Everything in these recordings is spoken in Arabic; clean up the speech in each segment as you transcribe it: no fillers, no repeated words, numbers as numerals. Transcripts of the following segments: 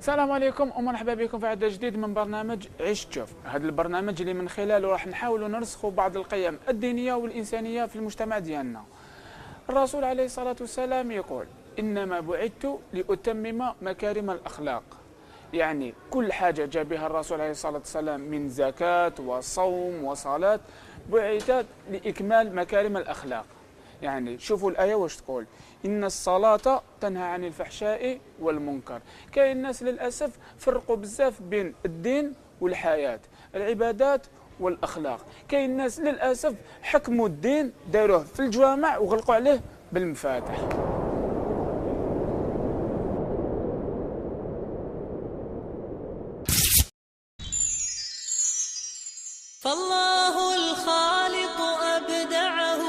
السلام عليكم ومرحبا بكم في عدد جديد من برنامج عيش تشوف. هذا البرنامج اللي من خلاله راح نحاولوا نرسخوا بعض القيم الدينية والإنسانية في المجتمع ديالنا. الرسول عليه الصلاة والسلام يقول: إنما بعثت لأتمم مكارم الأخلاق. يعني كل حاجة جاء بها الرسول عليه الصلاة والسلام من زكاة وصوم وصلاة بعثت لإكمال مكارم الأخلاق. يعني شوفوا الآية واش تقول: إن الصلاة تنهى عن الفحشاء والمنكر. كاين الناس للأسف فرقوا بزاف بين الدين والحياة، العبادات والأخلاق. كاين الناس للأسف حكموا الدين داروه في الجوامع وغلقوا عليه بالمفاتح. فالله الخالق أبدعه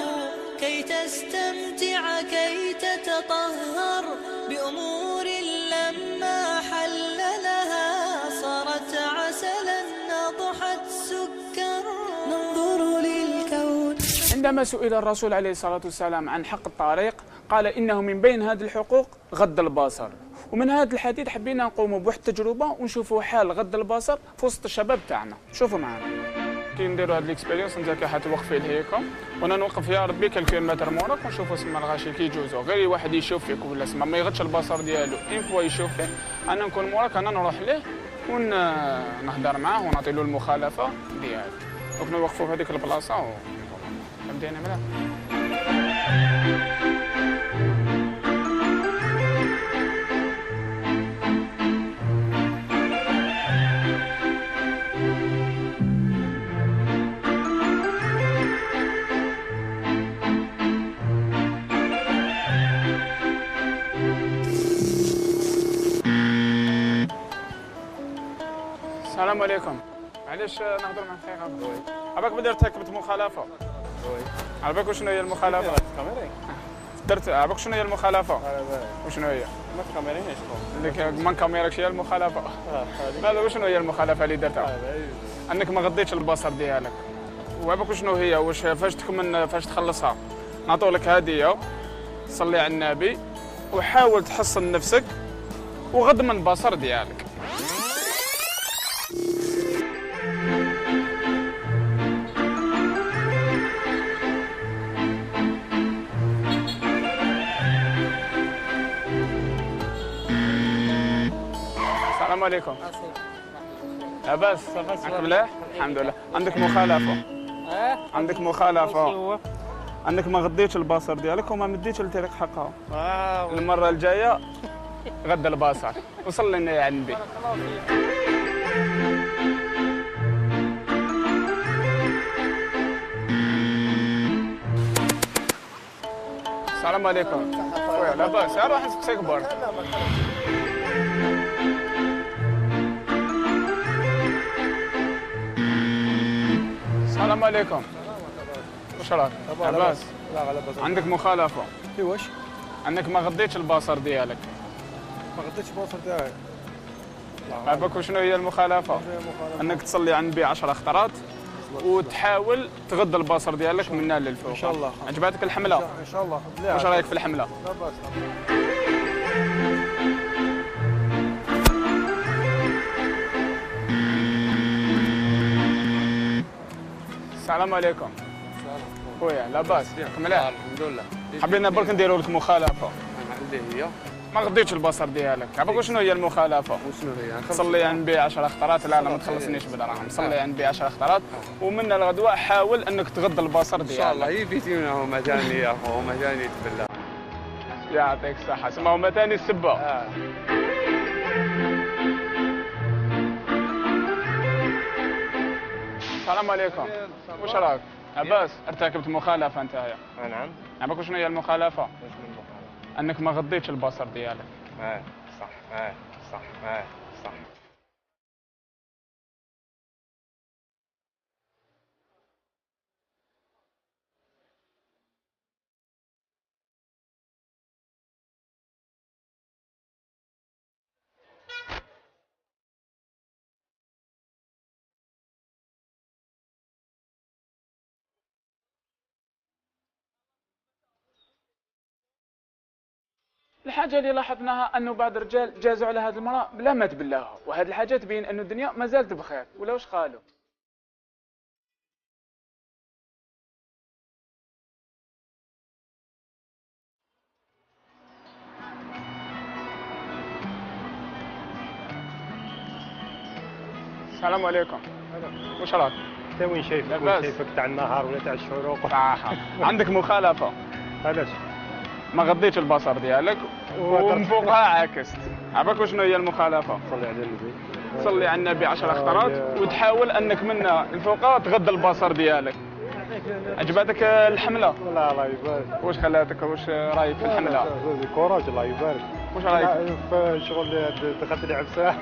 كي تستمتع كي تتطهر بأمور لما حل لها صارت عسلا نضحت سكر. ننظر للكون. عندما سئل الرسول عليه الصلاة والسلام عن حق الطريق قال: إنه من بين هذه الحقوق غض البصر. ومن هذا الحديث حبينا نقوموا بواحد التجربة ونشوفوا حال غض البصر في وسط الشباب تاعنا. شوفوا معنا كي نديروا هاد ليكسبيريونس. انت كي حتوقف فيه هيك وانا نوقف يا ربي كالكين متر موراك ونشوفوا سما الغاشي كي يجوزوا، غير واحد يشوف فيك ولا سما ما يغطش البصر ديالو ان فوا يشوف فيك. انا نكون موراك، انا نروح ليه ونهضر معاه ونعطي له المخالفه ديالو. دونك نوقفوا في هذيك البلاصه بدينا ملا. السلام عليكم. معليش نهضر معك دقيقة. عباك بدي ارتكبت مخالفة. عباك شنو هي المخالفة؟ درت عباك شنو هي المخالفة؟ وشنو هي؟ ما تكاميرينيش لك ما نكاميركش هي المخالفة. لا وشنو هي المخالفة اللي درتها؟ انك ما غضيتش البصر ديالك. وعباك شنو هي؟ واش فاش تكمل فاش تخلصها نعطولك هدية، صلي على النبي وحاول تحصن نفسك وغض من البصر ديالك. السلام عليكم. لاباس؟ معك مليح؟ الحمد لله. عندك مخالفة. عندك مخالفة. عندك ما غضيتش البصر ديالك وما مديتش للطريق حقها. المرة الجاية غض البصر وصلي لنا يا النبي. السلام عليكم. خويا لاباس؟ روح تكبر. السلام عليكم. واش راك؟ لاباس؟ لا لاباس. عندك مخالفة. واش؟ انك ما غضيتش البصر ديالك. ما غديتش البصر تاعي. عباك شنو هي المخالفة؟ انك تصلي على النبي 10 خطرات وتحاول تغض البصر ديالك من هنا للفوق. ان شاء الله. عجبتك الحملة؟ ان شاء الله. واش رايك في الحملة؟ لاباس. السلام عليكم. خويا لاباس؟ مليح؟ الحمد لله. حبينا برك نديروا لك مخالفة. اللي هي ما غضيتش البصر ديالك. عباك شنو هي المخالفة؟ وشنو هي؟ تصلي على النبي 10 خطرات. لا ما تخلصنيش بالدراهم. صلي على النبي 10 خطرات ومن الغدوة حاول انك تغض البصر ديالك. ان شاء الله. هي بيتينا هما ثاني يا اخو، هما ثاني تبلا. يعطيك الصحة. سما هما ثاني السبة. السلام عليكم. واش راك؟ لاباس؟ ارتكبت مخالفة انت. نعم. عباك شنو هي المخالفة؟ واش من المخالفة؟ انك ما غضيتش البصر ديالك. صح. صح. صح. الحاجه اللي لاحظناها انه بعض الرجال جازوا على هذه المراه بلا ما تبلاها، وهذه الحاجه تبين انه الدنيا ما زالت بخير، ولا واش قالوا؟ السلام عليكم. واش راك؟ انت وين شايفك؟ وين لاباس. شايفك تاع النهار ولا تاع الشروق؟ صح. عندك مخالفه، علاش؟ ما غضيتش البصر ديالك ومن فوقها عاكست. عرفك وشنو هي المخالفه؟ صلي على النبي. تصلي على النبي 10 خطرات وتحاول انك من الفوق تغض البصر ديالك. عجبتك الحمله؟ والله الله يبارك. واش خلاتك؟ واش رايك في الحمله؟ كوراج الله يبارك. واش رايك؟ في شغل دخلت لي عبسه.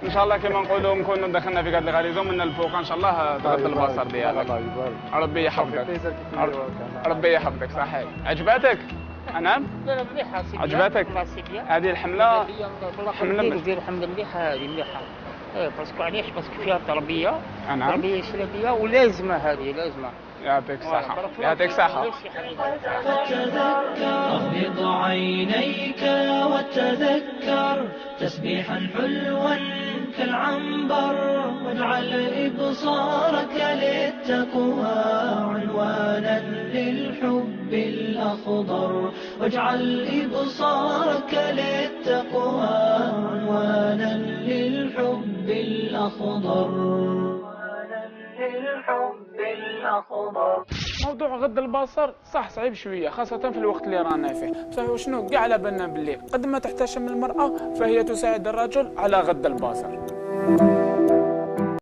ان شاء الله كما نقولوا نكونوا دخلنا في هذه الغريزه من الفوق ان شاء الله تغض البصر ديالك. الله يبارك. ربي يحفظك. ربي يحفظك. صحيح. عجبتك؟ نعم؟ لا لا مليحة سيدي. عجباتك؟ والله سيدي. هذه الحمله حملة الحمد مليحة هذه مليحة. باسكو علاش؟ باسكو فيها تربية. نعم. تربية إسلامية ولازمة هذه لازمة. يعطيك الصحه. يعطيك الصحه. فتذكر اغمض عينيك وتذكر تسبيحا حلوا كالعنبر واجعل إبصارك للتقوى عنوانا للحب الأخضر واجعل إبصارك للتقوى عنوانا للحب الأخضر موضوع غض البصر صح صعيب شويه خاصه في الوقت اللي رانا فيه، بصح وشنو كاع على بالنا باللي قد ما تحتشم المراه فهي تساعد الرجل على غض البصر.